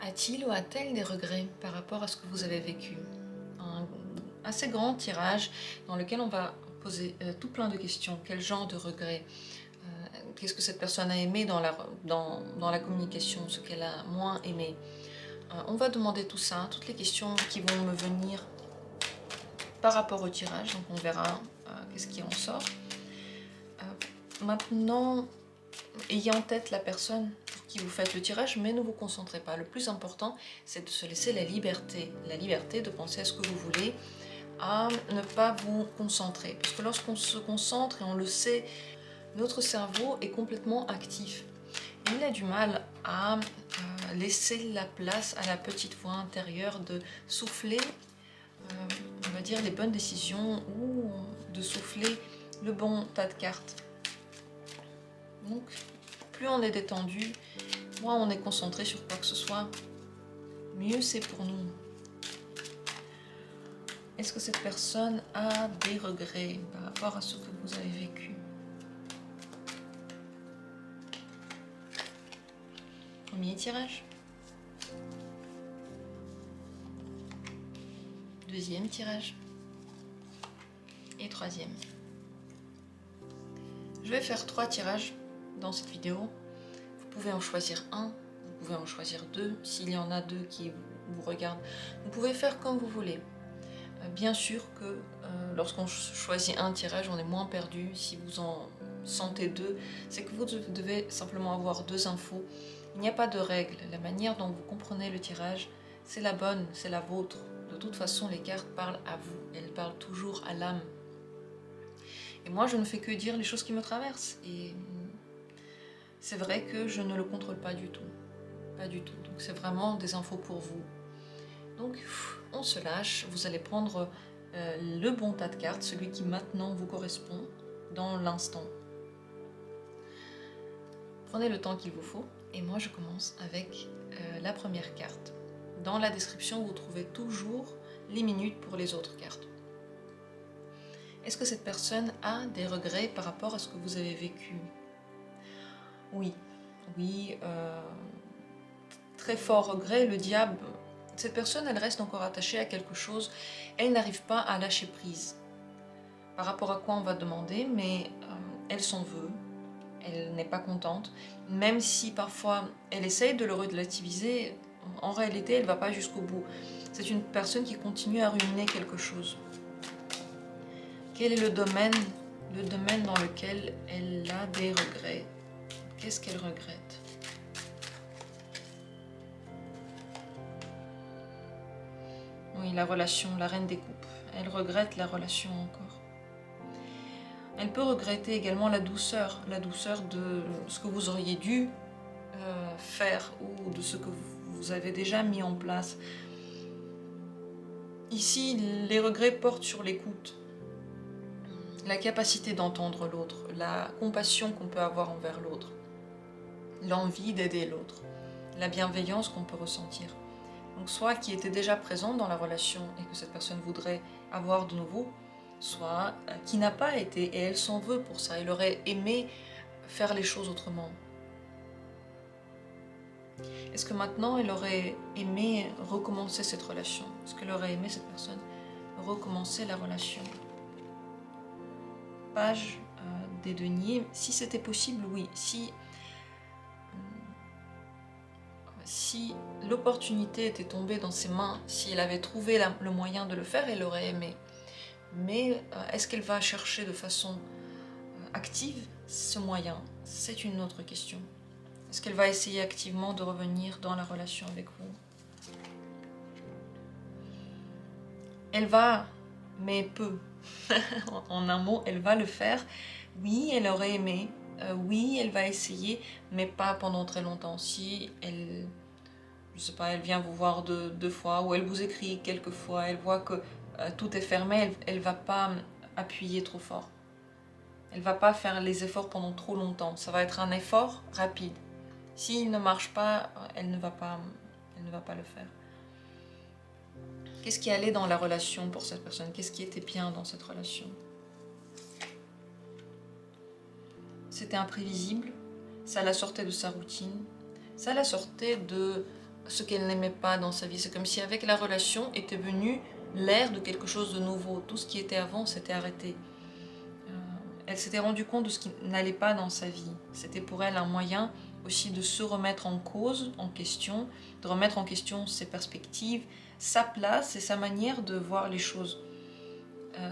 A-t-il ou a-t-elle des regrets par rapport à ce que vous avez vécu? Un assez grand tirage dans lequel on va poser tout plein de questions. Quel genre de regrets? Qu'est-ce que cette personne a aimé dans la communication? Ce qu'elle a moins aimé? On va demander tout ça, toutes les questions qui vont me venir par rapport au tirage. Donc on verra qu'est-ce qui en sort. Maintenant, ayez en tête la personne pour qui vous faites le tirage, mais ne vous concentrez pas. Le plus important, c'est de se laisser la liberté de penser à ce que vous voulez, à ne pas vous concentrer. Parce que lorsqu'on se concentre, et on le sait, notre cerveau est complètement actif. Il a du mal à laisser la place à la petite voix intérieure de souffler, on va dire, les bonnes décisions ou de souffler le bon tas de cartes. Donc, plus on est détendu, moins on est concentré sur quoi que ce soit, mieux c'est pour nous. Est-ce que cette personne a des regrets par rapport à ce que vous avez vécu? Premier tirage. Deuxième tirage. Et troisième. Je vais faire 3 tirages dans cette vidéo. Vous pouvez en choisir un, vous pouvez en choisir 2. S'il y en a 2 qui vous regardent, vous pouvez faire comme vous voulez. Bien sûr que lorsqu'on choisit un tirage, on est moins perdu. Si vous en sentez 2, c'est que vous devez simplement avoir 2 infos. Il n'y a pas de règle. La manière dont vous comprenez le tirage, c'est la bonne, c'est la vôtre. De toute façon, les cartes parlent à vous. Elles parlent toujours à l'âme. Et moi, je ne fais que dire les choses qui me traversent. Et c'est vrai que je ne le contrôle pas du tout. Pas du tout. Donc c'est vraiment des infos pour vous. Donc on se lâche. Vous allez prendre le bon tas de cartes, celui qui maintenant vous correspond dans l'instant. Prenez le temps qu'il vous faut. Et moi, je commence avec la première carte. Dans la description, vous trouvez toujours les minutes pour les autres cartes. Est-ce que cette personne a des regrets par rapport à ce que vous avez vécu? Oui, très fort regret. Le diable, cette personne, elle reste encore attachée à quelque chose. Elle n'arrive pas à lâcher prise. Par rapport à quoi on va demander, mais elle s'en veut. Elle n'est pas contente. Même si parfois elle essaye de le relativiser, en réalité, elle ne va pas jusqu'au bout. C'est une personne qui continue à ruiner quelque chose. Quel est le domaine dans lequel elle a des regrets? Qu'est-ce qu'elle regrette? Oui, la relation, la reine des coupes. Elle regrette la relation encore. Elle peut regretter également la douceur de ce que vous auriez dû faire ou de ce que vous avez déjà mis en place. Ici, les regrets portent sur l'écoute, la capacité d'entendre l'autre, la compassion qu'on peut avoir envers l'autre, l'envie d'aider l'autre, la bienveillance qu'on peut ressentir. Donc soit qui était déjà présent dans la relation et que cette personne voudrait avoir de nouveau, soit qui n'a pas été et elle s'en veut pour ça. Elle aurait aimé faire les choses autrement. Est-ce que maintenant elle aurait aimé recommencer cette relation? Est-ce qu'elle aurait aimé, cette personne, recommencer la relation? Page des deniers. Si c'était possible, oui. Si l'opportunité était tombée dans ses mains, si elle avait trouvé le moyen de le faire, elle aurait aimé. Mais est-ce qu'elle va chercher de façon active ce moyen? C'est une autre question. Est-ce qu'elle va essayer activement de revenir dans la relation avec vous? Elle va, mais peu. En un mot, elle va le faire. Oui, elle aurait aimé. Oui, elle va essayer, mais pas pendant très longtemps. Si elle, je sais pas, elle vient vous voir deux fois, ou elle vous écrit quelques fois, elle voit que tout est fermé, elle va pas appuyer trop fort. Elle va pas faire les efforts pendant trop longtemps. Ça va être un effort rapide. S'il ne marche pas, elle ne va pas le faire. Qu'est-ce qui allait dans la relation pour cette personne? Qu'est-ce qui était bien dans cette relation? C'était imprévisible, ça la sortait de sa routine, ça la sortait de ce qu'elle n'aimait pas dans sa vie. C'est comme si avec la relation était venu l'ère de quelque chose de nouveau. Tout ce qui était avant s'était arrêté. Elle s'était rendue compte de ce qui n'allait pas dans sa vie. C'était pour elle un moyen aussi de se remettre en cause, en question, de remettre en question ses perspectives, sa place et sa manière de voir les choses.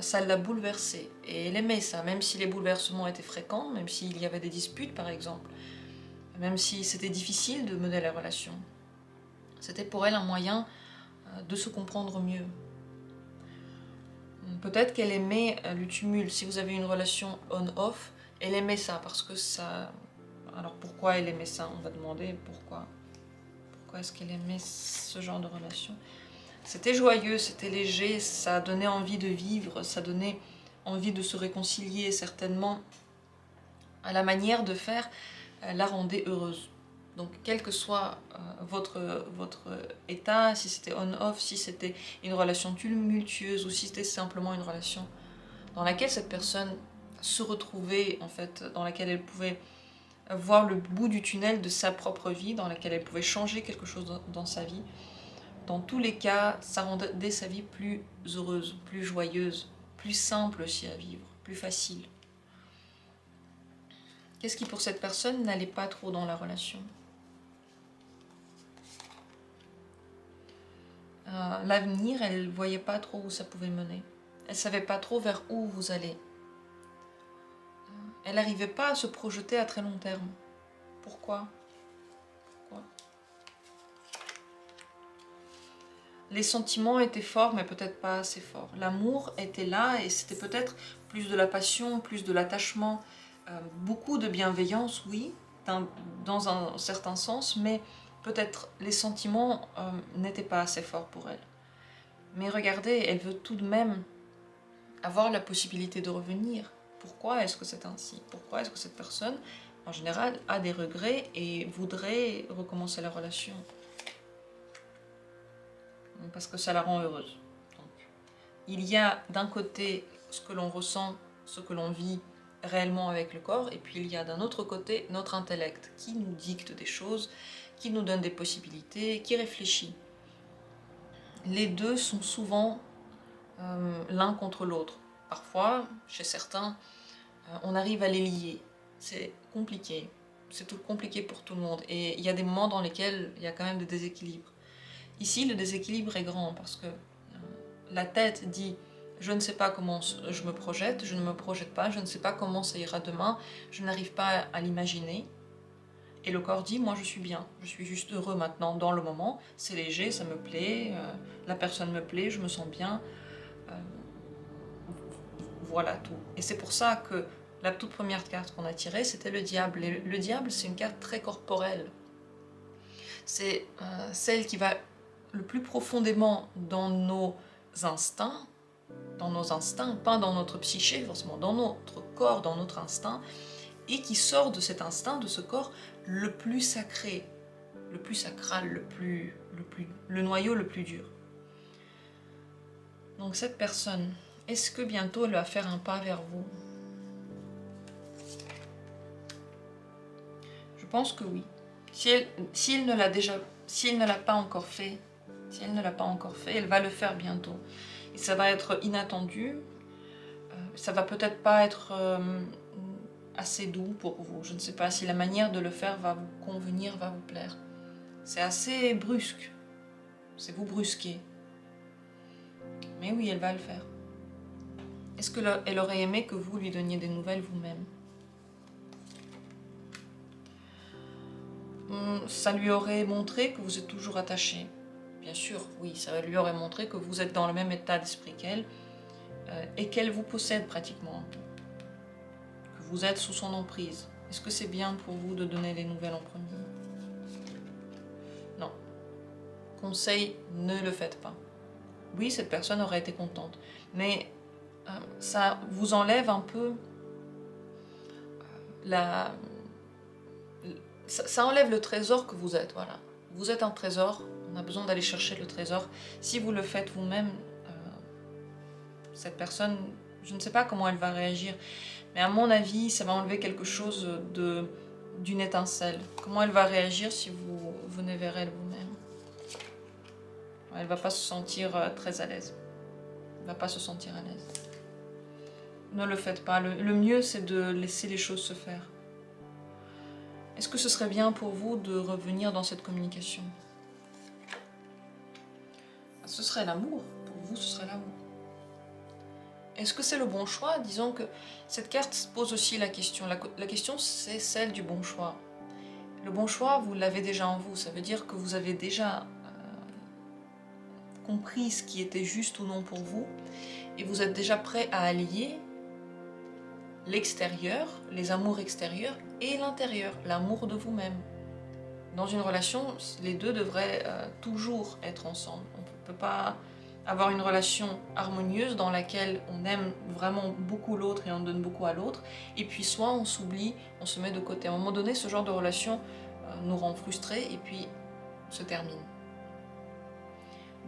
Ça l'a bouleversée et elle aimait ça, même si les bouleversements étaient fréquents, même s'il y avait des disputes par exemple, même si c'était difficile de mener la relation. C'était pour elle un moyen de se comprendre mieux. Peut-être qu'elle aimait le tumulte. Si vous avez une relation on-off, elle aimait ça parce que ça... Alors pourquoi elle aimait ça? On va demander pourquoi. Pourquoi est-ce qu'elle aimait ce genre de relation? C'était joyeux, c'était léger, ça donnait envie de vivre, ça donnait envie de se réconcilier certainement. À la manière de faire la rendait heureuse. Donc quel que soit votre état, si c'était on-off, si c'était une relation tumultueuse ou si c'était simplement une relation dans laquelle cette personne se retrouvait, en fait, dans laquelle elle pouvait voir le bout du tunnel de sa propre vie, dans laquelle elle pouvait changer quelque chose dans sa vie. Dans tous les cas, ça rendait sa vie plus heureuse, plus joyeuse, plus simple aussi à vivre, plus facile. Qu'est-ce qui pour cette personne n'allait pas trop dans la relation? L'avenir, elle ne voyait pas trop où ça pouvait mener. Elle ne savait pas trop vers où vous allez. Elle n'arrivait pas à se projeter à très long terme. Pourquoi? Les sentiments étaient forts, mais peut-être pas assez forts. L'amour était là et c'était peut-être plus de la passion, plus de l'attachement, beaucoup de bienveillance, oui, dans un certain sens, mais peut-être les sentiments n'étaient pas assez forts pour elle. Mais regardez, elle veut tout de même avoir la possibilité de revenir. Pourquoi est-ce que c'est ainsi? Pourquoi est-ce que cette personne, en général, a des regrets et voudrait recommencer la relation? Parce que ça la rend heureuse. Donc, il y a d'un côté ce que l'on ressent, ce que l'on vit réellement avec le corps, et puis il y a d'un autre côté notre intellect qui nous dicte des choses, qui nous donne des possibilités, qui réfléchit. Les deux sont souvent l'un contre l'autre. Parfois, chez certains, on arrive à les lier. C'est compliqué. C'est tout compliqué pour tout le monde. Et il y a des moments dans lesquels il y a quand même des déséquilibres. Ici, le déséquilibre est grand parce que la tête dit « je ne sais pas comment je me projette, je ne me projette pas, je ne sais pas comment ça ira demain, je n'arrive pas à l'imaginer ». Et le corps dit « moi je suis bien, je suis juste heureux maintenant, dans le moment, c'est léger, ça me plaît, la personne me plaît, je me sens bien, voilà tout ». Et c'est pour ça que la toute première carte qu'on a tirée, c'était le diable. Et le diable, c'est une carte très corporelle. C'est celle qui va le plus profondément dans nos instincts, pas dans notre psyché, forcément dans notre corps, dans notre instinct, et qui sort de cet instinct, de ce corps, le plus sacré, le plus sacral, le noyau le plus dur. Donc cette personne, est-ce que bientôt elle va faire un pas vers vous? Je pense que oui. Si elle ne l'a pas encore fait, elle va le faire bientôt. Et ça va être inattendu, ça va peut-être pas être assez doux pour vous. Je ne sais pas si la manière de le faire va vous convenir, va vous plaire. C'est assez brusque, c'est vous brusquer. Mais oui, elle va le faire. Est-ce qu'elle aurait aimé que vous lui donniez des nouvelles vous-même? Ça lui aurait montré que vous êtes toujours attaché. Bien sûr, oui, ça lui aurait montré que vous êtes dans le même état d'esprit qu'elle et qu'elle vous possède pratiquement. Que vous êtes sous son emprise. Est-ce que c'est bien pour vous de donner les nouvelles en premier? Non. Conseil, ne le faites pas. Oui, cette personne aurait été contente, mais ça vous enlève un peu ça enlève le trésor que vous êtes, voilà. Vous êtes un trésor, on a besoin d'aller chercher le trésor. Si vous le faites vous-même, cette personne, je ne sais pas comment elle va réagir, mais à mon avis, ça va enlever quelque chose d'une étincelle. Comment elle va réagir si vous venez vers elle vous-même? Elle va pas se sentir très à l'aise. Elle va pas se sentir à l'aise. Ne le faites pas. Le mieux, c'est de laisser les choses se faire. Est-ce que ce serait bien pour vous de revenir dans cette communication? Ce serait l'amour. Pour vous, ce serait l'amour. Est-ce que c'est le bon choix? Disons que cette carte pose aussi la question. La question, c'est celle du bon choix. Le bon choix, vous l'avez déjà en vous. Ça veut dire que vous avez déjà compris ce qui était juste ou non pour vous. Et vous êtes déjà prêt à allier l'extérieur, les amours extérieurs et l'intérieur, l'amour de vous-même. Dans une relation, les deux devraient toujours être ensemble. On ne peut pas avoir une relation harmonieuse dans laquelle on aime vraiment beaucoup l'autre et on donne beaucoup à l'autre, et puis soit on s'oublie, on se met de côté. À un moment donné, ce genre de relation nous rend frustrés et puis se termine.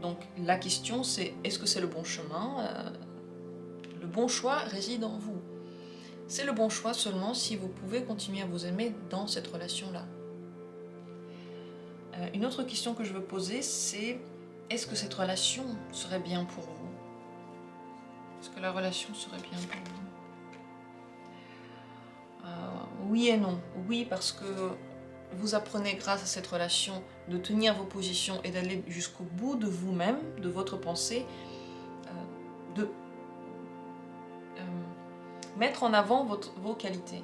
Donc la question c'est, est-ce que c'est le bon chemin? Le bon choix réside en vous. C'est le bon choix seulement si vous pouvez continuer à vous aimer dans cette relation-là. Une autre question que je veux poser, c'est est-ce que cette relation serait bien pour vous? Est-ce que la relation serait bien pour vous? Oui et non. Oui, parce que vous apprenez grâce à cette relation de tenir vos positions et d'aller jusqu'au bout de vous-même, de votre pensée, de mettre en avant vos qualités.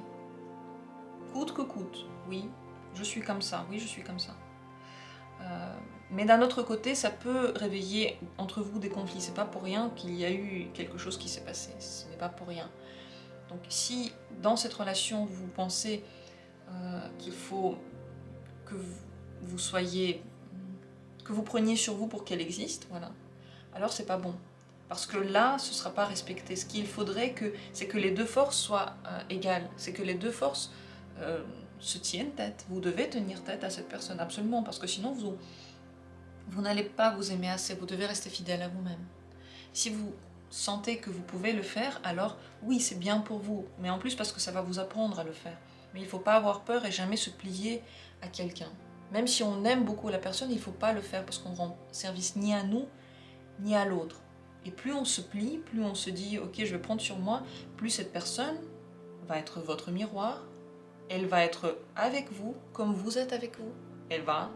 Coûte que coûte, oui, je suis comme ça, oui, je suis comme ça. Mais d'un autre côté, ça peut réveiller entre vous des conflits. C'est pas pour rien qu'il y a eu quelque chose qui s'est passé. Ce n'est pas pour rien. Donc si dans cette relation vous pensez qu'il faut que vous soyez, que vous preniez sur vous pour qu'elle existe, voilà, alors c'est pas bon. Parce que là, ce ne sera pas respecté. Ce qu'il faudrait, c'est que les deux forces soient égales. C'est que les deux forces se tiennent tête. Vous devez tenir tête à cette personne, absolument. Parce que sinon, vous n'allez pas vous aimer assez. Vous devez rester fidèle à vous-même. Si vous sentez que vous pouvez le faire, alors oui, c'est bien pour vous. Mais en plus, parce que ça va vous apprendre à le faire. Mais il ne faut pas avoir peur et jamais se plier à quelqu'un. Même si on aime beaucoup la personne, il ne faut pas le faire parce qu'on ne rend service ni à nous, ni à l'autre. Et plus on se plie, plus on se dit « Ok, je vais prendre sur moi », plus cette personne va être votre miroir, elle va être avec vous comme vous êtes avec vous. Elle va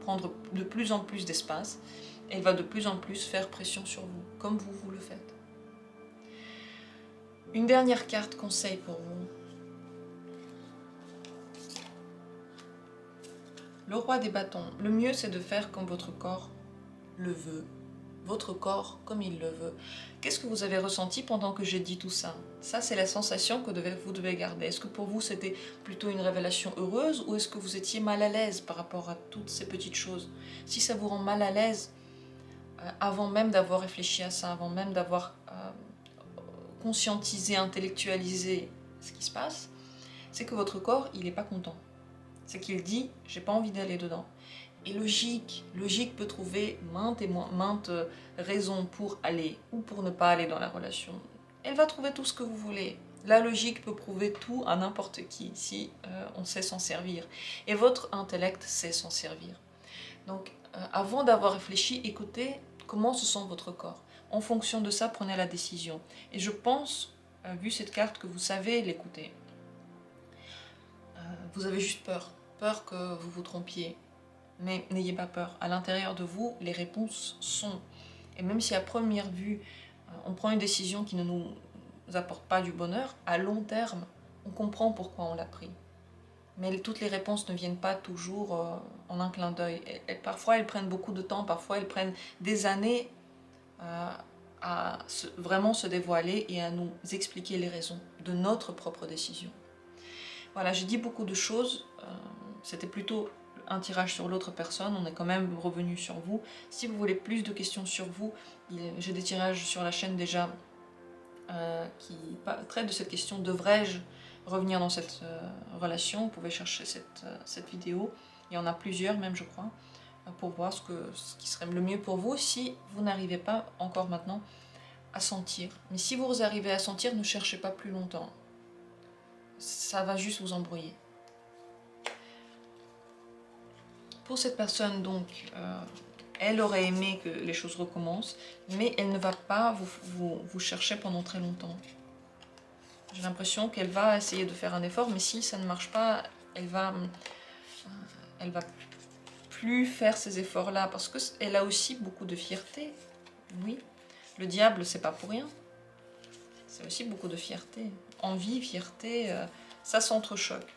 prendre de plus en plus d'espace, elle va de plus en plus faire pression sur vous, comme vous le faites. Une dernière carte conseil pour vous. Le roi des bâtons. Le mieux, c'est de faire comme votre corps le veut. Votre corps comme il le veut. Qu'est-ce que vous avez ressenti pendant que j'ai dit tout ça? Ça, c'est la sensation que vous devez garder. Est-ce que pour vous, c'était plutôt une révélation heureuse ou est-ce que vous étiez mal à l'aise par rapport à toutes ces petites choses? Si ça vous rend mal à l'aise, avant même d'avoir réfléchi à ça, avant même d'avoir conscientisé, intellectualisé ce qui se passe, c'est que votre corps, il n'est pas content. C'est qu'il dit, j'ai pas envie d'aller dedans. Et logique peut trouver maintes raisons pour aller ou pour ne pas aller dans la relation. Elle va trouver tout ce que vous voulez. La logique peut prouver tout à n'importe qui si on sait s'en servir. Et votre intellect sait s'en servir. Donc, avant d'avoir réfléchi, écoutez comment se sent votre corps. En fonction de ça, prenez la décision. Et je pense, vu cette carte, que vous savez l'écouter. Vous avez juste peur que vous vous trompiez. Mais n'ayez pas peur, à l'intérieur de vous, les réponses sont. Et même si à première vue, on prend une décision qui ne nous apporte pas du bonheur, à long terme, on comprend pourquoi on l'a pris. Mais toutes les réponses ne viennent pas toujours en un clin d'œil. Parfois, elles prennent beaucoup de temps, parfois, elles prennent des années à vraiment se dévoiler et à nous expliquer les raisons de notre propre décision. Voilà, j'ai dit beaucoup de choses. C'était plutôt un tirage sur l'autre personne, on est quand même revenu sur vous. Si vous voulez plus de questions sur vous, j'ai des tirages sur la chaîne déjà qui traitent de cette question, devrais-je revenir dans cette relation? Vous pouvez chercher cette vidéo, il y en a plusieurs même je crois, pour voir ce qui serait le mieux pour vous si vous n'arrivez pas encore maintenant à sentir. Mais si vous arrivez à sentir, ne cherchez pas plus longtemps, ça va juste vous embrouiller. Pour cette personne donc Elle aurait aimé que les choses recommencent, mais elle ne va pas vous chercher pendant très longtemps. J'ai l'impression qu'elle va essayer de faire un effort, mais si ça ne marche pas, elle va plus faire ces efforts-là, parce qu'elle a aussi beaucoup de fierté. Oui, le diable, c'est pas pour rien. C'est aussi beaucoup de fierté. Envie, fierté, ça s'entrechoque.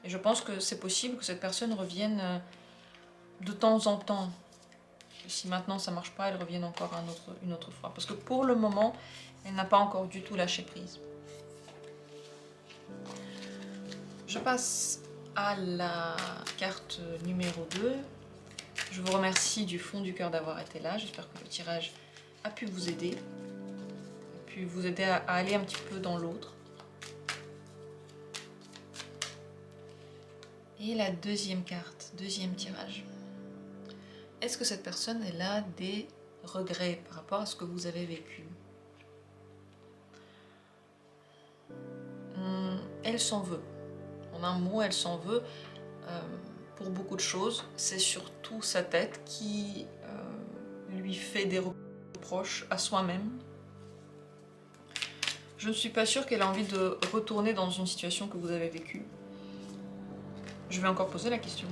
Et je pense que c'est possible que cette personne revienne de temps en temps. Et si maintenant ça ne marche pas, elle revienne encore une autre fois. Parce que pour le moment, elle n'a pas encore du tout lâché prise. Je passe à la carte numéro 2. Je vous remercie du fond du cœur d'avoir été là. J'espère que le tirage a pu vous aider. A pu vous aider à aller un petit peu dans l'autre. Et la deuxième carte, deuxième tirage. Est-ce que cette personne elle a des regrets par rapport à ce que vous avez vécu? Elle s'en veut. En un mot, elle s'en veut pour beaucoup de choses. C'est surtout sa tête qui lui fait des reproches à soi-même. Je ne suis pas sûre qu'elle a envie de retourner dans une situation que vous avez vécue. Je vais encore poser la question.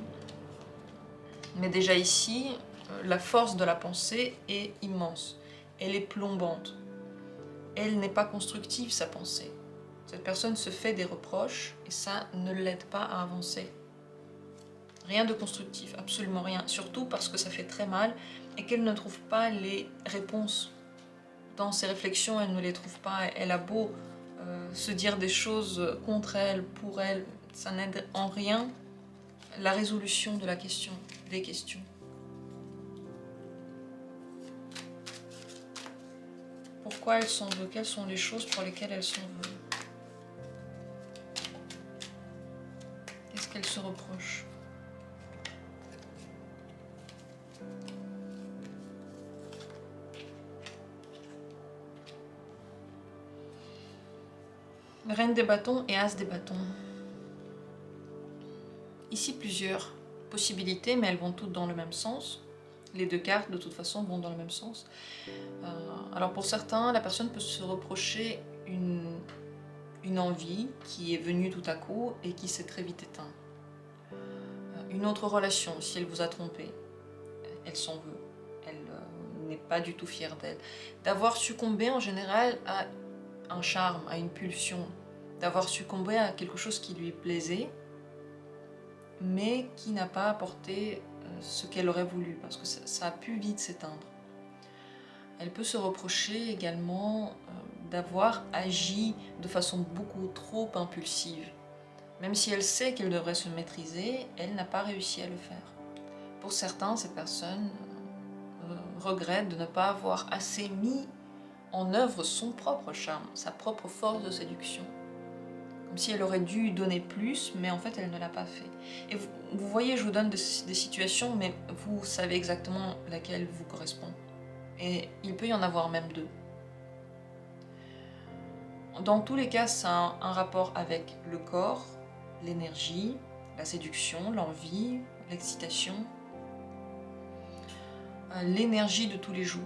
Mais déjà ici, la force de la pensée est immense. Elle est plombante. Elle n'est pas constructive, sa pensée. Cette personne se fait des reproches et ça ne l'aide pas à avancer. Rien de constructif, absolument rien. Surtout parce que ça fait très mal et qu'elle ne trouve pas les réponses. Dans ses réflexions, elle ne les trouve pas. Elle a beau se dire des choses contre elle, pour elle, ça n'aide en rien la résolution de la question, des questions. Pourquoi elle s'en veut? Quelles sont les choses pour lesquelles elle s'en veut? Qu'est-ce qu'elle se reproche? Reine des bâtons et As des bâtons. Ici, plusieurs possibilités, mais elles vont toutes dans le même sens. Les deux cartes, de toute façon, vont dans le même sens. Alors pour certains, la personne peut se reprocher une envie qui est venue tout à coup et qui s'est très vite éteinte. Une autre relation, si elle vous a trompé, elle s'en veut. Elle n'est pas du tout fière d'elle. D'avoir succombé en général à un charme, à une pulsion, d'avoir succombé à quelque chose qui lui plaisait, mais qui n'a pas apporté ce qu'elle aurait voulu, parce que ça a pu vite s'éteindre. Elle peut se reprocher également d'avoir agi de façon beaucoup trop impulsive. Même si elle sait qu'elle devrait se maîtriser, elle n'a pas réussi à le faire. Pour certains, ces personnes regrettent de ne pas avoir assez mis en œuvre son propre charme, sa propre force de séduction. Comme si elle aurait dû donner plus, mais en fait elle ne l'a pas fait. Et vous voyez, je vous donne des situations, mais vous savez exactement laquelle vous correspond. Et il peut y en avoir même deux. Dans tous les cas, ça a un rapport avec le corps, l'énergie, la séduction, l'envie, l'excitation, l'énergie de tous les jours.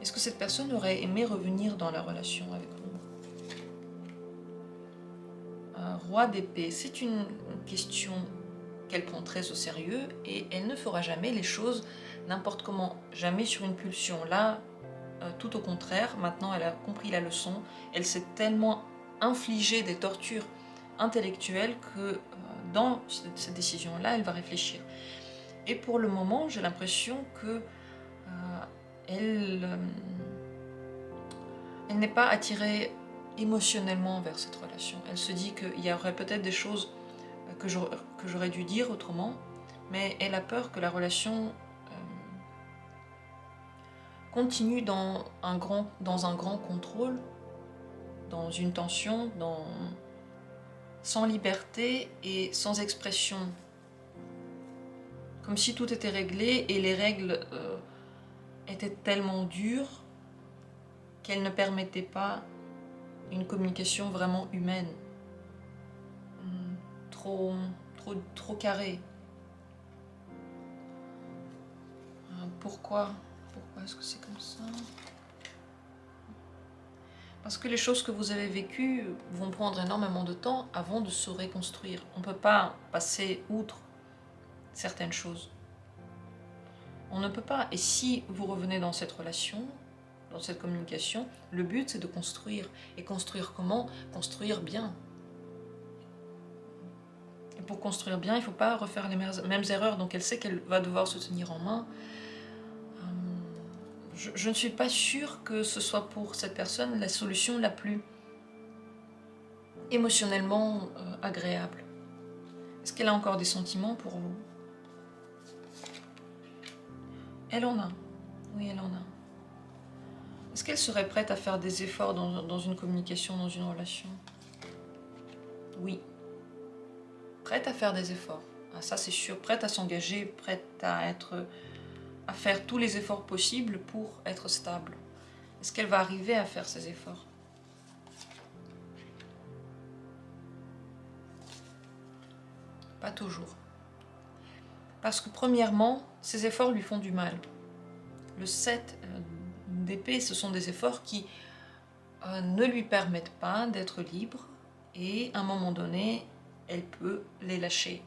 Est-ce que cette personne aurait aimé revenir dans la relation avec vous? Roi d'épée, c'est une question qu'elle prend très au sérieux et elle ne fera jamais les choses n'importe comment, jamais sur une pulsion. Là, tout au contraire, maintenant elle a compris la leçon, elle s'est tellement infligée des tortures intellectuelles que dans cette décision-là, elle va réfléchir. Et pour le moment, j'ai l'impression que elle n'est pas attirée émotionnellement vers cette relation. Elle se dit qu'il y aurait peut-être des choses que j'aurais dû dire autrement, mais elle a peur que la relation continue dans un grand contrôle, dans une tension, sans liberté et sans expression. Comme si tout était réglé et les règles étaient tellement dures qu'elles ne permettaient pas une communication vraiment humaine. Trop carrée. Pourquoi est-ce que c'est comme ça? Parce que les choses que vous avez vécues vont prendre énormément de temps avant de se reconstruire. On ne peut pas passer outre certaines choses. On ne peut pas. Et si vous revenez dans cette relation, dans cette communication, le but c'est de construire. Et construire comment? Construire bien. Et pour construire bien, il ne faut pas refaire les mêmes erreurs. Donc elle sait qu'elle va devoir se tenir en main. Je ne suis pas sûre que ce soit pour cette personne la solution la plus émotionnellement agréable. Est-ce qu'elle a encore des sentiments pour vous? Elle en a. Oui, elle en a. Est-ce qu'elle serait prête à faire des efforts dans une communication, dans une relation? Oui. Prête à faire des efforts. Ah, ça c'est sûr. Prête à s'engager, prête à faire tous les efforts possibles pour être stable. Est-ce qu'elle va arriver à faire ces efforts? Pas toujours. Parce que premièrement, ces efforts lui font du mal. Le 7 d'épée, ce sont des efforts qui ne lui permettent pas d'être libre et à un moment donné, elle peut les lâcher.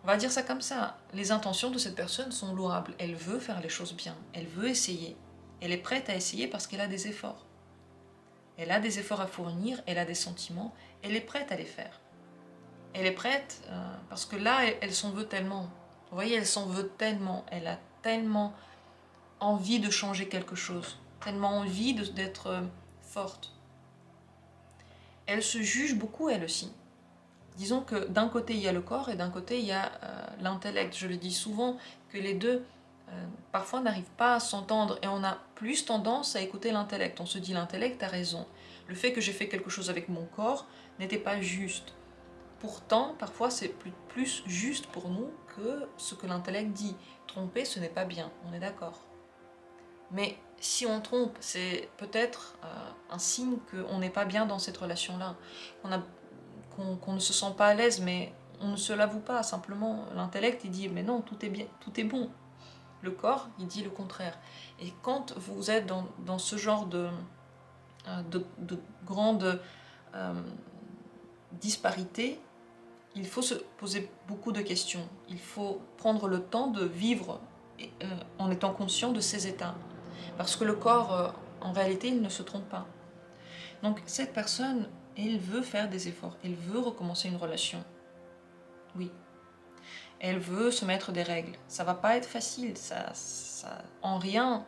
On va dire ça comme ça. Les intentions de cette personne sont louables. Elle veut faire les choses bien. Elle veut essayer. Elle est prête à essayer parce qu'elle a des efforts. Elle a des efforts à fournir, elle a des sentiments, elle est prête à les faire. Elle est prête parce que là, elle s'en veut tellement. Vous voyez, elle s'en veut tellement. Elle a tellement envie de changer quelque chose, tellement envie d'être forte. Elle se juge beaucoup, elle aussi. Disons que d'un côté, il y a le corps et d'un côté, il y a l'intellect. Je le dis souvent que les deux, parfois, n'arrivent pas à s'entendre et on a plus tendance à écouter l'intellect. On se dit, l'intellect a raison. Le fait que j'ai fait quelque chose avec mon corps n'était pas juste. Pourtant, parfois, c'est plus juste pour nous que ce que l'intellect dit. Tromper, ce n'est pas bien, on est d'accord. Mais si on trompe, c'est peut-être un signe qu'on n'est pas bien dans cette relation-là, qu'on ne se sent pas à l'aise, mais on ne se l'avoue pas, simplement. L'intellect, il dit, mais non, tout est bien, tout est bon. Le corps, il dit le contraire. Et quand vous êtes dans ce genre de grande disparité, il faut se poser beaucoup de questions. Il faut prendre le temps de vivre en étant conscient de ces états. Parce que le corps, en réalité, il ne se trompe pas. Donc cette personne, elle veut faire des efforts. Elle veut recommencer une relation. Oui. Elle veut se mettre des règles. Ça va pas être facile. En rien,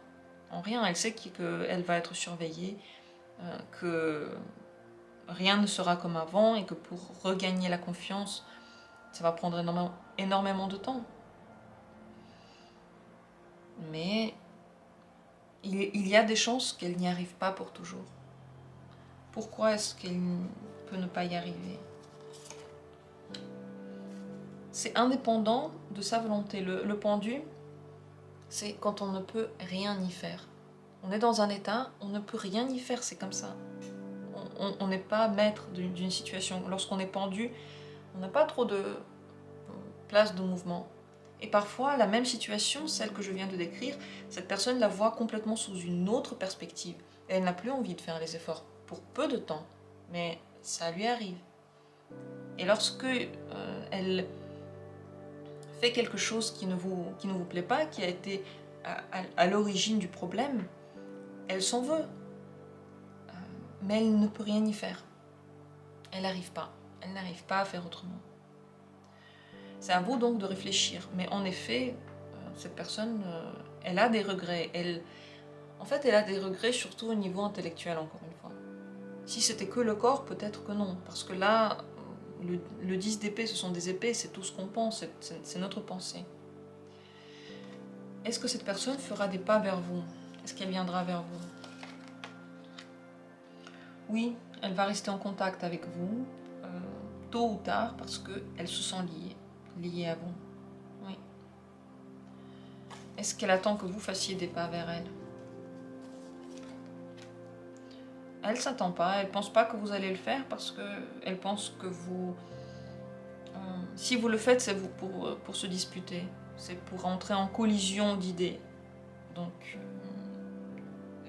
elle sait qu'elle va être surveillée, que rien ne sera comme avant et que pour regagner la confiance, ça va prendre énormément de temps. Mais il y a des chances qu'elle n'y arrive pas pour toujours. Pourquoi est-ce qu'elle peut ne pas y arriver? C'est indépendant de sa volonté. Le pendu, c'est quand on ne peut rien y faire. On est dans un état, on ne peut rien y faire, c'est comme ça. On n'est pas maître d'une situation. Lorsqu'on est pendu, on n'a pas trop de place de mouvement. Et parfois, la même situation, celle que je viens de décrire, cette personne la voit complètement sous une autre perspective. Et elle n'a plus envie de faire les efforts pour peu de temps, mais ça lui arrive. Et lorsque elle fait quelque chose qui ne vous plaît pas, qui a été à l'origine du problème, elle s'en veut. Mais elle ne peut rien y faire. Elle n'arrive pas. Elle n'arrive pas à faire autrement. C'est à vous donc de réfléchir. Mais en effet, cette personne, elle a des regrets. En fait, elle a des regrets surtout au niveau intellectuel, encore une fois. Si c'était que le corps, peut-être que non. Parce que là, le 10 d'épée, ce sont des épées, c'est tout ce qu'on pense, c'est notre pensée. Est-ce que cette personne fera des pas vers vous? Est-ce qu'elle viendra vers vous? Oui, elle va rester en contact avec vous, tôt ou tard, parce qu'elle se sent liée à vous. Oui. Est-ce qu'elle attend que vous fassiez des pas vers elle? Elle ne s'attend pas, elle ne pense pas que vous allez le faire parce qu'elle pense que vous... si vous le faites, c'est pour se disputer. C'est pour entrer en collision d'idées. Donc,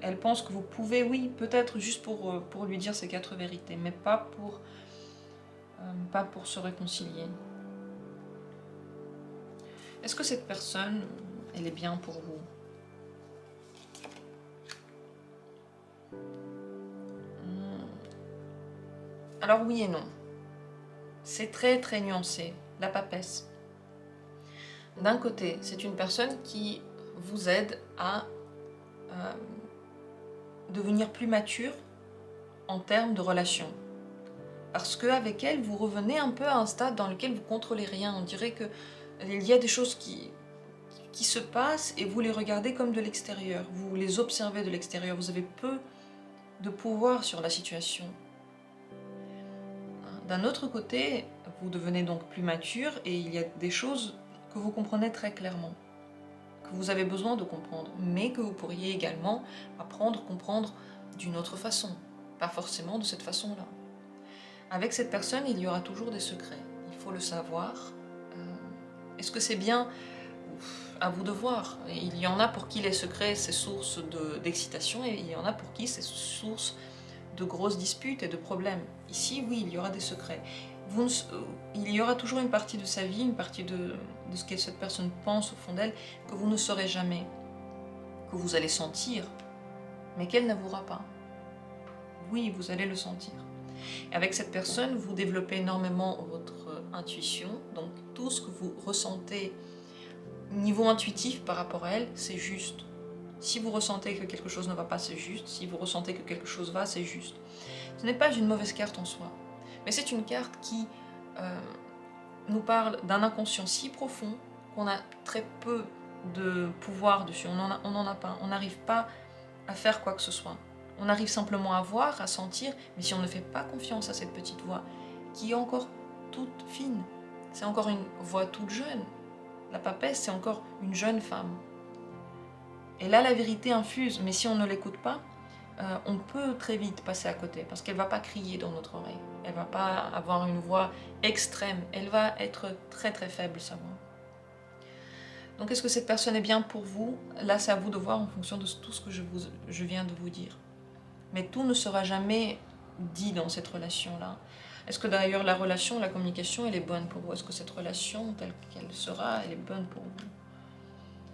elle pense que vous pouvez, oui, peut-être juste pour lui dire ces 4 vérités, mais pas pour se réconcilier. Est-ce que cette personne, elle est bien pour vous? Alors oui et non. C'est très très nuancé, la papesse. D'un côté, c'est une personne qui vous aide à devenir plus mature en termes de relations. Parce qu'avec elle, vous revenez un peu à un stade dans lequel vous contrôlez rien. On dirait qu'il y a des choses qui se passent et vous les regardez comme de l'extérieur. Vous les observez de l'extérieur. Vous avez peu de pouvoir sur la situation. D'un autre côté, vous devenez donc plus mature et il y a des choses que vous comprenez très clairement, que vous avez besoin de comprendre, mais que vous pourriez également apprendre, comprendre d'une autre façon, pas forcément de cette façon-là. Avec cette personne, il y aura toujours des secrets, il faut le savoir. Est-ce que c'est bien? À vous de voir. Il y en a pour qui les secrets, c'est source d'excitation, et il y en a pour qui c'est source de grosses disputes et de problèmes. Ici, oui, il y aura des secrets. Il y aura toujours une partie de sa vie, une partie de ce que cette personne pense au fond d'elle, que vous ne saurez jamais, que vous allez sentir, mais qu'elle n'avouera pas. Oui, vous allez le sentir. Et avec cette personne, vous développez énormément votre intuition, donc tout ce que vous ressentez niveau intuitif par rapport à elle, c'est juste. Si vous ressentez que quelque chose ne va pas, c'est juste. Si vous ressentez que quelque chose va, c'est juste. Ce n'est pas une mauvaise carte en soi, mais c'est une carte qui nous parle d'un inconscient si profond qu'on a très peu de pouvoir dessus. On n'en a pas. On n'arrive pas à faire quoi que ce soit. On arrive simplement à voir, à sentir, mais si on ne fait pas confiance à cette petite voix, qui est encore toute fine, c'est encore une voix toute jeune. La papesse, c'est encore une jeune femme. Et là, la vérité infuse, mais si on ne l'écoute pas, on peut très vite passer à côté, parce qu'elle ne va pas crier dans notre oreille. Elle ne va pas avoir une voix extrême. Elle va être très très faible, sa voix. Donc est-ce que cette personne est bien pour vous? Là, c'est à vous de voir en fonction de tout ce que je viens de vous dire. Mais tout ne sera jamais dit dans cette relation-là. Est-ce que d'ailleurs la relation, la communication, elle est bonne pour vous? Est-ce que cette relation, telle qu'elle sera, elle est bonne pour vous?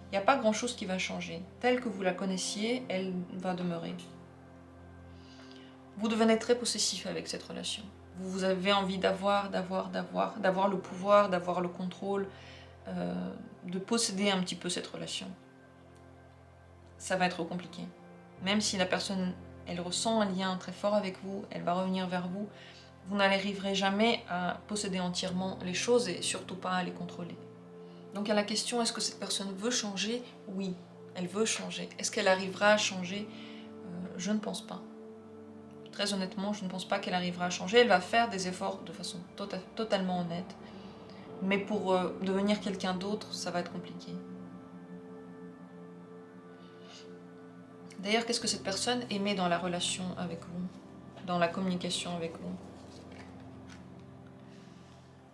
Il n'y a pas grand-chose qui va changer. Telle que vous la connaissiez, elle va demeurer. Vous devenez très possessif avec cette relation. Vous avez envie d'avoir le pouvoir, d'avoir le contrôle, de posséder un petit peu cette relation. Ça va être compliqué. Même si la personne, elle ressent un lien très fort avec vous, elle va revenir vers vous, vous n'arriverez jamais à posséder entièrement les choses et surtout pas à les contrôler. Donc à la question, est-ce que cette personne veut changer? Oui, elle veut changer. Est-ce qu'elle arrivera à changer? Je ne pense pas. Très honnêtement, je ne pense pas qu'elle arrivera à changer. Elle va faire des efforts de façon totalement honnête. Mais pour devenir quelqu'un d'autre, ça va être compliqué. D'ailleurs, qu'est-ce que cette personne aimait dans la relation avec vous? Dans la communication avec vous?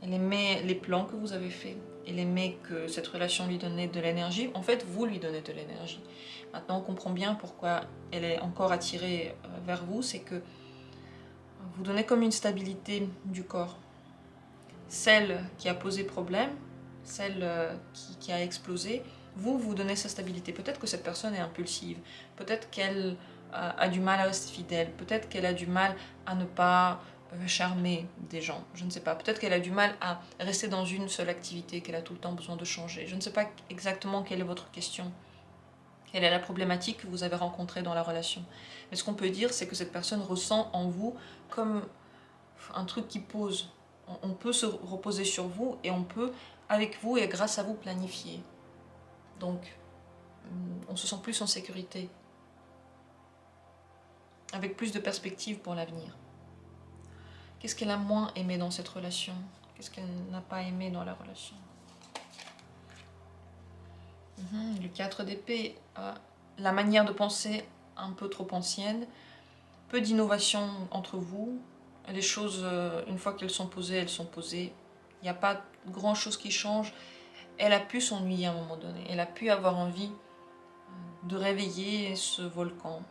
Elle aimait les plans que vous avez faits. Elle aimait que cette relation lui donnait de l'énergie. En fait, vous lui donnez de l'énergie. Maintenant, on comprend bien pourquoi elle est encore attirée vers vous. C'est que vous donnez comme une stabilité du corps. Celle qui a posé problème, celle qui a explosé, vous donnez sa stabilité. Peut-être que cette personne est impulsive. Peut-être qu'elle a du mal à rester fidèle. Peut-être qu'elle a du mal à ne pas charmer des gens, je ne sais pas. Peut-être qu'elle a du mal à rester dans une seule activité, qu'elle a tout le temps besoin de changer. Je ne sais pas exactement quelle est votre question, quelle est la problématique que vous avez rencontrée dans la relation. Mais ce qu'on peut dire, c'est que cette personne ressent en vous comme un truc qui pose. On peut se reposer sur vous et on peut, avec vous et grâce à vous, planifier. Donc, on se sent plus en sécurité, avec plus de perspectives pour l'avenir. Qu'est-ce qu'elle a moins aimé dans cette relation? Qu'est-ce qu'elle n'a pas aimé dans la relation? Le 4 d'épée, la manière de penser un peu trop ancienne, peu d'innovation entre vous, les choses, une fois qu'elles sont posées, elles sont posées. Il n'y a pas grand chose qui change. Elle a pu s'ennuyer à un moment donné, elle a pu avoir envie de réveiller ce volcan.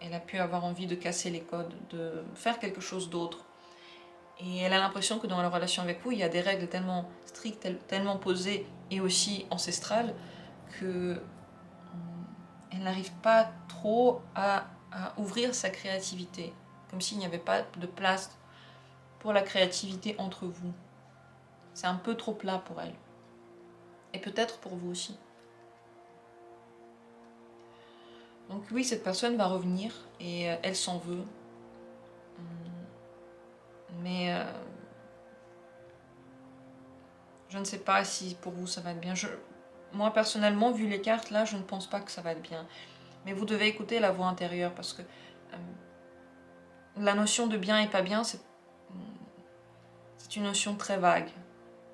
Elle a pu avoir envie de casser les codes, de faire quelque chose d'autre. Et elle a l'impression que dans la relation avec vous, il y a des règles tellement strictes, tellement posées et aussi ancestrales que elle n'arrive pas trop à ouvrir sa créativité. Comme s'il n'y avait pas de place pour la créativité entre vous. C'est un peu trop plat pour elle. Et peut-être pour vous aussi. Donc oui, cette personne va revenir et elle s'en veut. Mais je ne sais pas si pour vous ça va être bien. Moi personnellement, vu les cartes là, je ne pense pas que ça va être bien. Mais vous devez écouter la voix intérieure parce que la notion de bien et pas bien, c'est une notion très vague.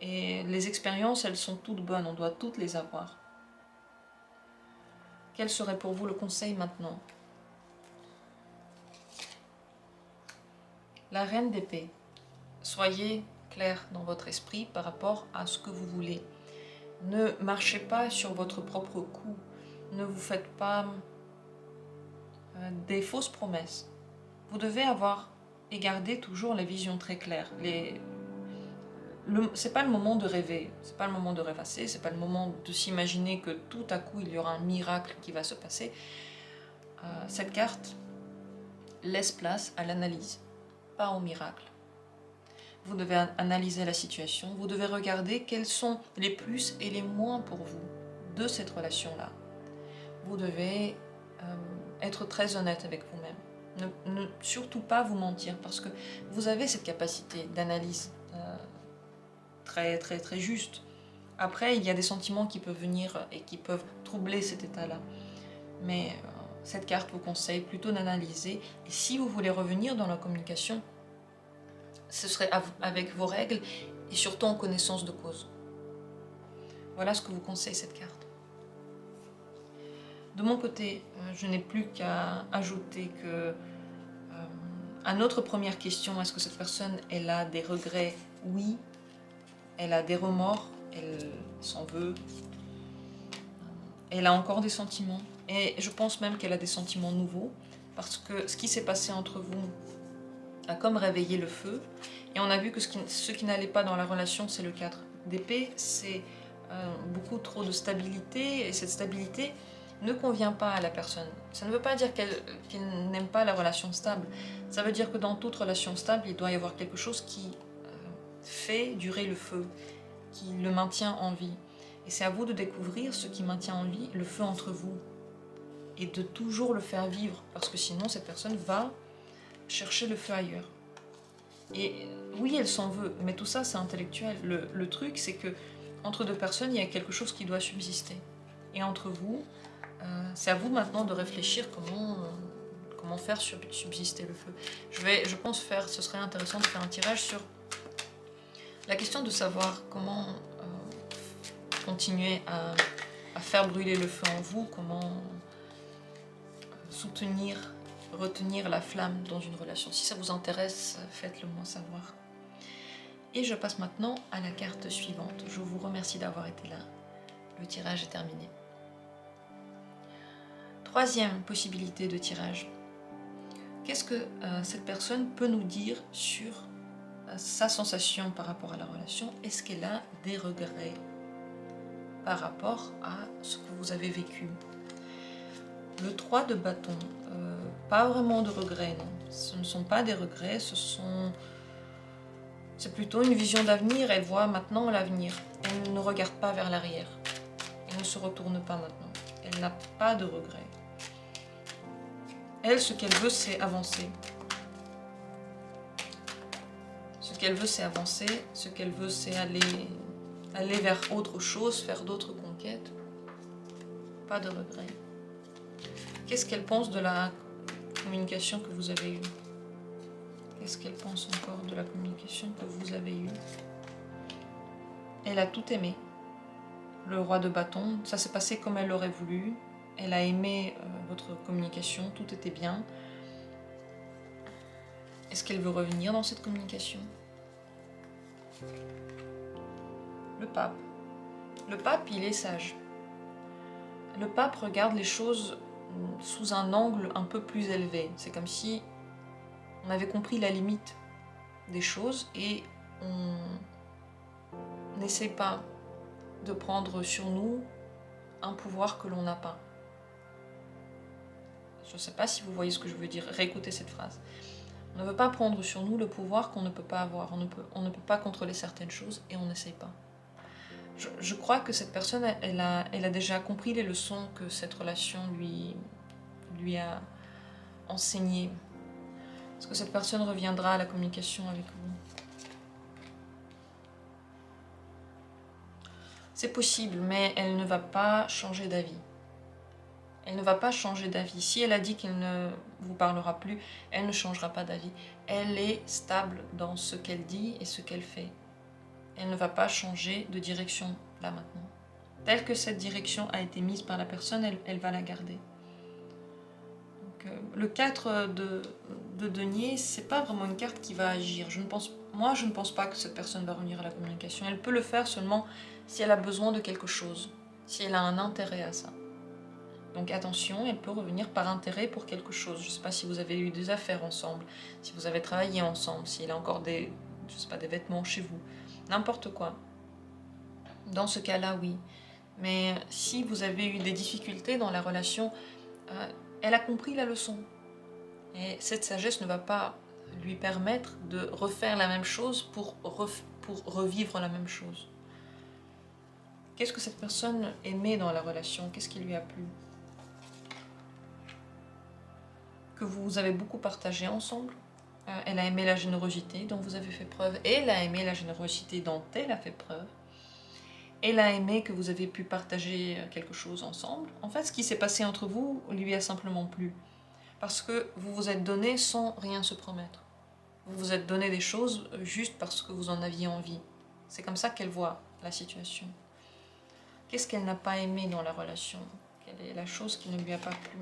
Et les expériences, elles sont toutes bonnes, on doit toutes les avoir. Quel serait pour vous le conseil maintenant? La reine d'épée. Soyez clair dans votre esprit par rapport à ce que vous voulez. Ne marchez pas sur votre propre coup. Ne vous faites pas des fausses promesses. Vous devez avoir et garder toujours les visions très claires. C'est pas le moment de rêver, c'est pas le moment de rêvasser, c'est pas le moment de s'imaginer que tout à coup il y aura un miracle qui va se passer. Cette carte laisse place à l'analyse, pas au miracle. Vous devez analyser la situation, vous devez regarder quels sont les plus et les moins pour vous de cette relation-là. Vous devez être très honnête avec vous-même. Ne surtout pas vous mentir parce que vous avez cette capacité d'analyse très juste. Après, il y a des sentiments qui peuvent venir et qui peuvent troubler cet état-là. Mais cette carte vous conseille plutôt d'analyser. Et si vous voulez revenir dans la communication, ce serait avec vos règles et surtout en connaissance de cause. Voilà ce que vous conseille cette carte. De mon côté, je n'ai plus qu'à ajouter que à notre première question, est-ce que cette personne, elle a des regrets? Oui. Elle a des remords, elle s'en veut. Elle a encore des sentiments. Et je pense même qu'elle a des sentiments nouveaux, parce que ce qui s'est passé entre vous a comme réveillé le feu. Et on a vu que ce qui n'allait pas dans la relation, c'est le 4 d'épée, c'est beaucoup trop de stabilité, et cette stabilité ne convient pas à la personne. Ça ne veut pas dire qu'elle n'aime pas la relation stable. Ça veut dire que dans toute relation stable, il doit y avoir quelque chose qui fait durer le feu, qui le maintient en vie. Et c'est à vous de découvrir ce qui maintient en vie le feu entre vous. Et de toujours le faire vivre, parce que sinon cette personne va chercher le feu ailleurs. Et oui, elle s'en veut, mais tout ça c'est intellectuel. Le truc c'est que entre deux personnes, il y a quelque chose qui doit subsister. Et entre vous, c'est à vous maintenant de réfléchir comment faire subsister le feu. Je pense ce serait intéressant de faire un tirage sur la question de savoir comment continuer à faire brûler le feu en vous, comment soutenir, retenir la flamme dans une relation. Si ça vous intéresse, faites-le moi savoir. Et je passe maintenant à la carte suivante. Je vous remercie d'avoir été là. Le tirage est terminé. Troisième possibilité de tirage. Qu'est-ce que cette personne peut nous dire sur sa sensation par rapport à la relation? Est-ce qu'elle a des regrets par rapport à ce que vous avez vécu? Le 3 de bâton, pas vraiment de regrets, non. Ce ne sont pas des regrets, c'est plutôt une vision d'avenir. Elle voit maintenant l'avenir. Elle ne regarde pas vers l'arrière. Elle ne se retourne pas maintenant. Elle n'a pas de regrets. Elle, ce qu'elle veut, c'est avancer. Ce qu'elle veut, c'est avancer. Ce qu'elle veut, c'est aller vers autre chose, faire d'autres conquêtes. Pas de regrets. Qu'est-ce qu'elle pense de la communication que vous avez eue? Qu'est-ce qu'elle pense encore de la communication que vous avez eue? Elle a tout aimé. Le roi de bâton, ça s'est passé comme elle l'aurait voulu. Elle a aimé votre communication, tout était bien. Est-ce qu'elle veut revenir dans cette communication? Le pape. Le pape, il est sage. Le pape regarde les choses sous un angle un peu plus élevé. C'est comme si on avait compris la limite des choses et on n'essaie pas de prendre sur nous un pouvoir que l'on n'a pas. Je ne sais pas si vous voyez ce que je veux dire. Réécoutez cette phrase. On ne veut pas prendre sur nous le pouvoir qu'on ne peut pas avoir. On ne peut pas contrôler certaines choses et on n'essaye pas. Je crois que cette personne, elle a déjà compris les leçons que cette relation lui a enseignées. Est-ce que cette personne reviendra à la communication avec vous? C'est possible, mais elle ne va pas changer d'avis. Elle ne va pas changer d'avis. Si elle a dit qu'elle ne vous parlera plus, elle ne changera pas d'avis. Elle est stable dans ce qu'elle dit et ce qu'elle fait. Elle ne va pas changer de direction là maintenant. Telle que cette direction a été mise par la personne, elle va la garder. Donc, le 4 de denier, c'est pas vraiment une carte qui va agir. Moi, je ne pense pas que cette personne va revenir à la communication. Elle peut le faire seulement si elle a besoin de quelque chose, si elle a un intérêt à ça. Donc attention, elle peut revenir par intérêt pour quelque chose. Je ne sais pas si vous avez eu des affaires ensemble, si vous avez travaillé ensemble, s'il a encore des vêtements chez vous, n'importe quoi. Dans ce cas-là, oui. Mais si vous avez eu des difficultés dans la relation, elle a compris la leçon. Et cette sagesse ne va pas lui permettre de refaire la même chose pour revivre la même chose. Qu'est-ce que cette personne aimait dans la relation? Qu'est-ce qui lui a plu? Que vous avez beaucoup partagé ensemble. Elle a aimé la générosité dont vous avez fait preuve. Et elle a aimé la générosité dont elle a fait preuve. Elle a aimé que vous avez pu partager quelque chose ensemble. En fait, ce qui s'est passé entre vous lui a simplement plu. Parce que vous vous êtes donné sans rien se promettre. Vous vous êtes donné des choses juste parce que vous en aviez envie. C'est comme ça qu'elle voit la situation. Qu'est-ce qu'elle n'a pas aimé dans la relation? Quelle est la chose qui ne lui a pas plu?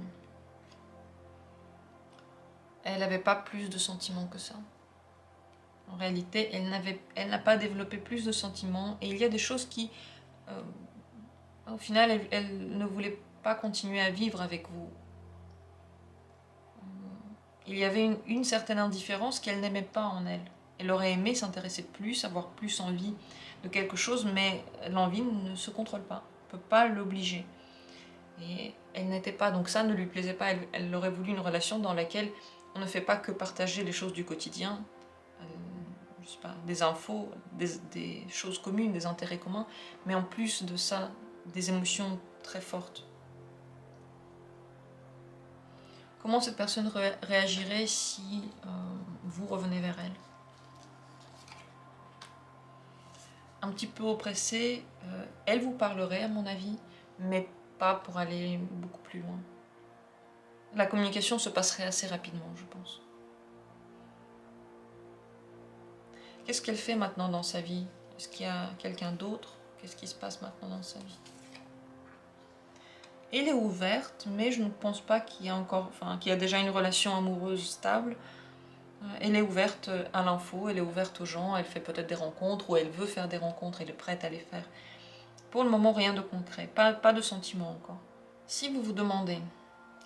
Elle n'avait pas plus de sentiments que ça. En réalité, elle n'a pas développé plus de sentiments. Et il y a des choses qui, au final, elle ne voulait pas continuer à vivre avec vous. Il y avait une certaine indifférence qu'elle n'aimait pas en elle. Elle aurait aimé s'intéresser plus, avoir plus envie de quelque chose, mais l'envie ne se contrôle pas. On ne peut pas l'obliger. Et elle n'était pas, donc ça ne lui plaisait pas. Elle aurait voulu une relation dans laquelle on ne fait pas que partager les choses du quotidien, je sais pas, des infos, des choses communes, des intérêts communs, mais en plus de ça, des émotions très fortes. Comment cette personne réagirait si vous revenez vers elle? Un petit peu oppressée, elle vous parlerait à mon avis, mais pas pour aller beaucoup plus loin. La communication se passerait assez rapidement, je pense. Qu'est-ce qu'elle fait maintenant dans sa vie? Est-ce qu'il y a quelqu'un d'autre? Qu'est-ce qui se passe maintenant dans sa vie? Elle est ouverte, mais je ne pense pas qu'il y a qu'il y a déjà une relation amoureuse stable. Elle est ouverte à l'info, elle est ouverte aux gens, elle fait peut-être des rencontres, ou elle veut faire des rencontres, elle est prête à les faire. Pour le moment, rien de concret, pas de sentiment encore. Si vous vous demandez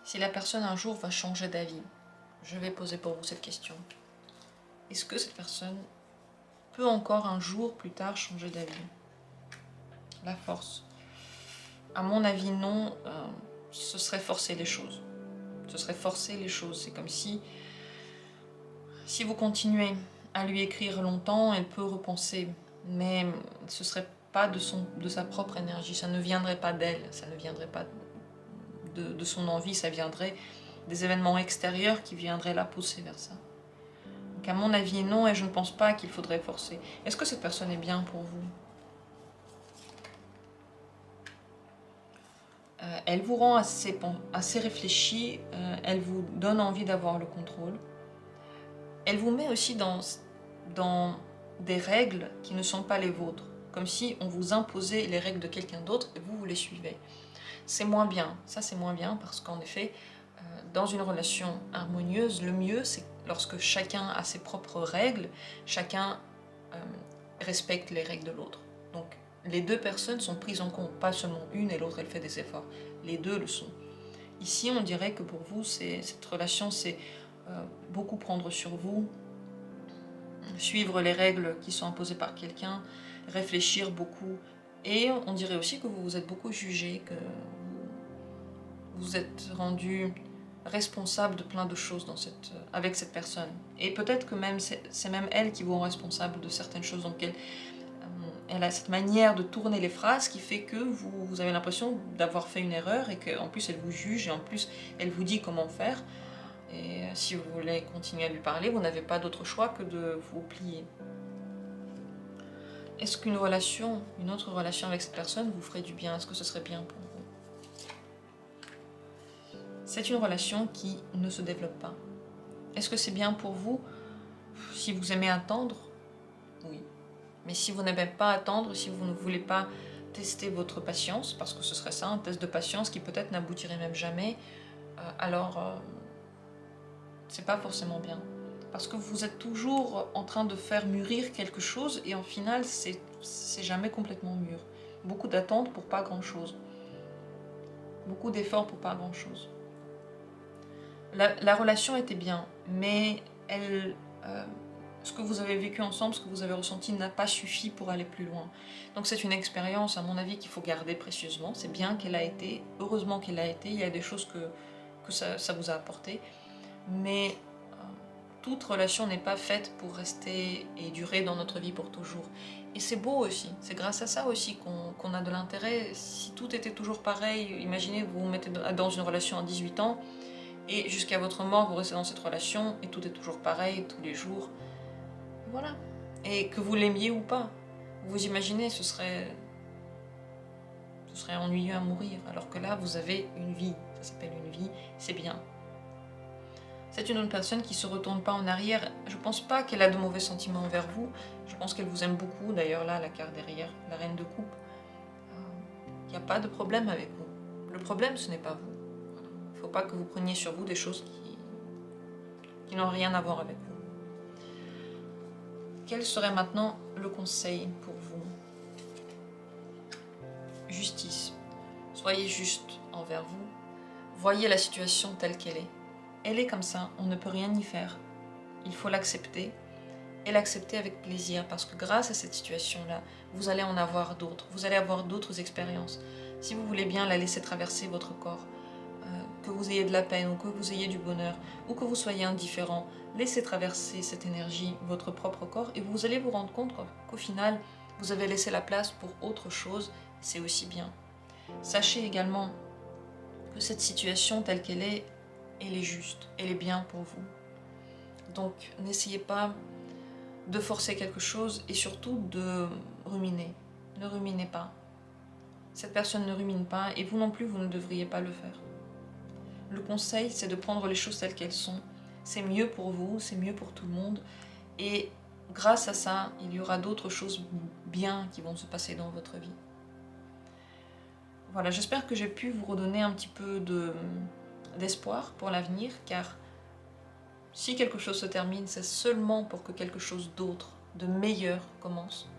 si la personne un jour va changer d'avis, je vais poser pour vous cette question. Est-ce que cette personne peut encore un jour plus tard changer d'avis? La force. À mon avis, non, ce serait forcer les choses. Ce serait forcer les choses. C'est comme si vous continuez à lui écrire longtemps, elle peut repenser, mais ce serait pas de sa propre énergie, ça ne viendrait pas d'elle, ça ne viendrait pas de son envie, ça viendrait des événements extérieurs qui viendraient la pousser vers ça. Donc à mon avis, non, et je ne pense pas qu'il faudrait forcer. Est-ce que cette personne est bien pour vous? Elle vous rend assez réfléchi, elle vous donne envie d'avoir le contrôle. Elle vous met aussi dans des règles qui ne sont pas les vôtres, comme si on vous imposait les règles de quelqu'un d'autre et vous les suivez. C'est moins bien, ça c'est moins bien parce qu'en effet, dans une relation harmonieuse, le mieux c'est lorsque chacun a ses propres règles, chacun respecte les règles de l'autre. Donc Les deux personnes sont prises en compte, pas seulement une et l'autre elle fait des efforts. Les deux le sont. Ici, on dirait que pour vous, cette relation, c'est beaucoup prendre sur vous, suivre les règles qui sont imposées par quelqu'un, réfléchir beaucoup. Et on dirait aussi que vous vous êtes beaucoup jugé, que vous êtes rendu responsable de plein de choses avec cette personne. Et peut-être que même c'est même elle qui vous rend responsable de certaines choses. Donc elle a cette manière de tourner les phrases qui fait que vous avez l'impression d'avoir fait une erreur et qu'en plus elle vous juge et en plus elle vous dit comment faire. Et si vous voulez continuer à lui parler, vous n'avez pas d'autre choix que de vous plier. Est-ce qu'une relation, une autre relation avec cette personne vous ferait du bien? Est-ce que ce serait bien pour vous? C'est une relation qui ne se développe pas. Est-ce que c'est bien pour vous si vous aimez attendre? Oui. Mais si vous n'aimez pas attendre, si vous ne voulez pas tester votre patience, parce que ce serait ça, un test de patience qui peut-être n'aboutirait même jamais, alors c'est pas forcément bien. Parce que vous êtes toujours en train de faire mûrir quelque chose et en final, c'est jamais complètement mûr. Beaucoup d'attentes pour pas grand-chose. Beaucoup d'efforts pour pas grand-chose. La relation était bien, mais ce que vous avez vécu ensemble, ce que vous avez ressenti n'a pas suffi pour aller plus loin. Donc c'est une expérience, à mon avis, qu'il faut garder précieusement. C'est bien qu'elle a été, heureusement qu'elle a été, il y a des choses que ça vous a apporté. Mais toute relation n'est pas faite pour rester et durer dans notre vie pour toujours. Et c'est beau aussi, c'est grâce à ça aussi qu'on a de l'intérêt. Si tout était toujours pareil, imaginez vous vous mettez dans une relation à 18 ans, et jusqu'à votre mort, vous restez dans cette relation, et tout est toujours pareil, tous les jours. Voilà. Et que vous l'aimiez ou pas, vous imaginez, ce serait ennuyeux à mourir. Alors que là, vous avez une vie, ça s'appelle une vie, c'est bien. C'est une autre personne qui ne se retourne pas en arrière. Je ne pense pas qu'elle a de mauvais sentiments envers vous. Je pense qu'elle vous aime beaucoup. D'ailleurs, là, la carte derrière, la reine de coupe. Il n'y a pas de problème avec vous. Le problème, ce n'est pas vous. Il ne faut pas que vous preniez sur vous des choses qui n'ont rien à voir avec vous. Quel serait maintenant le conseil pour vous? Justice. Soyez juste envers vous. Voyez la situation telle qu'elle est. Elle est comme ça, on ne peut rien y faire. Il faut l'accepter, et l'accepter avec plaisir, parce que grâce à cette situation-là, vous allez en avoir d'autres, vous allez avoir d'autres expériences. Si vous voulez bien la laisser traverser votre corps, que vous ayez de la peine, ou que vous ayez du bonheur, ou que vous soyez indifférent, laissez traverser cette énergie, votre propre corps, et vous allez vous rendre compte qu'au final, vous avez laissé la place pour autre chose, c'est aussi bien. Sachez également que cette situation telle qu'elle est, elle est juste, elle est bien pour vous. Donc n'essayez pas de forcer quelque chose et surtout de ruminer. Ne ruminez pas. Cette personne ne rumine pas et vous non plus, vous ne devriez pas le faire. Le conseil, c'est de prendre les choses telles qu'elles sont. C'est mieux pour vous, c'est mieux pour tout le monde. Et grâce à ça, il y aura d'autres choses bien qui vont se passer dans votre vie. Voilà, j'espère que j'ai pu vous redonner un petit peu d'espoir pour l'avenir, car si quelque chose se termine, c'est seulement pour que quelque chose d'autre, de meilleur, commence.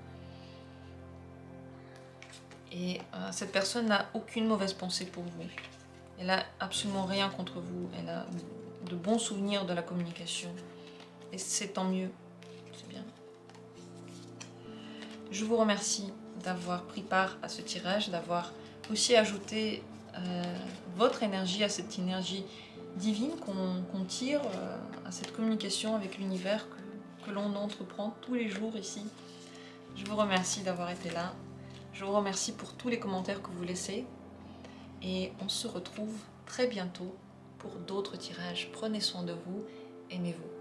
Et cette personne n'a aucune mauvaise pensée pour vous. Elle n'a absolument rien contre vous. Elle a de bons souvenirs de la communication. Et c'est tant mieux. C'est bien. Je vous remercie d'avoir pris part à ce tirage, d'avoir aussi ajouté votre énergie à cette énergie divine qu'on tire à cette communication avec l'univers que l'on entreprend tous les jours ici. Je vous remercie d'avoir été là. Je vous remercie pour tous les commentaires que vous laissez. Et on se retrouve très bientôt pour d'autres tirages. Prenez soin de vous, aimez-vous.